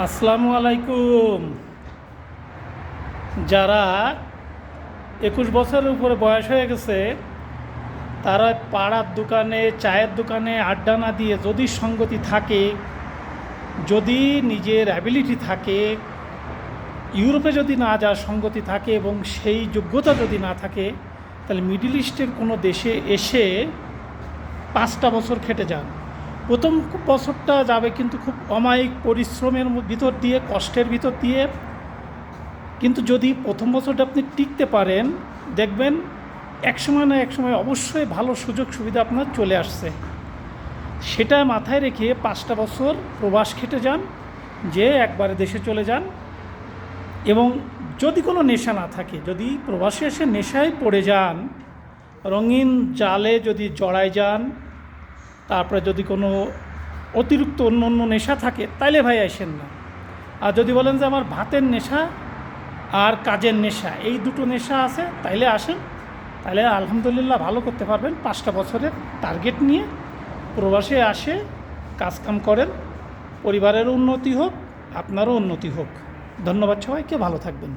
আসসালামু আলাইকুম। যারা 21 বছরের উপরে বয়স হয়ে গেছে তারা পাড়ার দোকানে, চায়ের দোকানে আড্ডা না দিয়ে যদি সঙ্গতি থাকে, যদি নিজের অ্যাবিলিটি থাকে, ইউরোপে যদি না যাওয়ার সঙ্গতি থাকে এবং সেই যোগ্যতা যদি না থাকে, তাহলে মিডল ইস্টের কোনো দেশে এসে 5টা বছর খেটে যান। প্রথম বছরটা যাবে কিন্তু খুব অমায়িক পরিশ্রমের ভিতর দিয়ে, কষ্টের ভিতর দিয়ে। কিন্তু যদি প্রথম বছরটা আপনি টিকতে পারেন, দেখবেন একসময় না একসময় অবশ্যই ভালো সুযোগ সুবিধা আপনার চলে আসছে। সেটা মাথায় রেখে 5টা বছর প্রবাস খেটে যান, যে একবারে দেশে চলে যান। এবং যদি কোনো নেশা না থাকে, যদি প্রবাসে এসে নেশায় পড়ে যান, রঙিন জালে যদি জড়ায় যান, তারপরে যদি কোনো অতিরিক্ত অন্য অন্য নেশা থাকে, তাইলে ভাই আসেন না। আর যদি বলেন যে আমার ভাতের নেশা আর কাজের নেশা, এই দুটো নেশা আছে, তাইলে আসেন। তাহলে আলহামদুলিল্লাহ ভালো করতে পারবেন। 5টা বছরের টার্গেট নিয়ে প্রবাসে আসে কাজকাম করেন, পরিবারেরও উন্নতি হোক, আপনারও উন্নতি হোক। ধন্যবাদ সবাইকে, ভালো থাকবেন।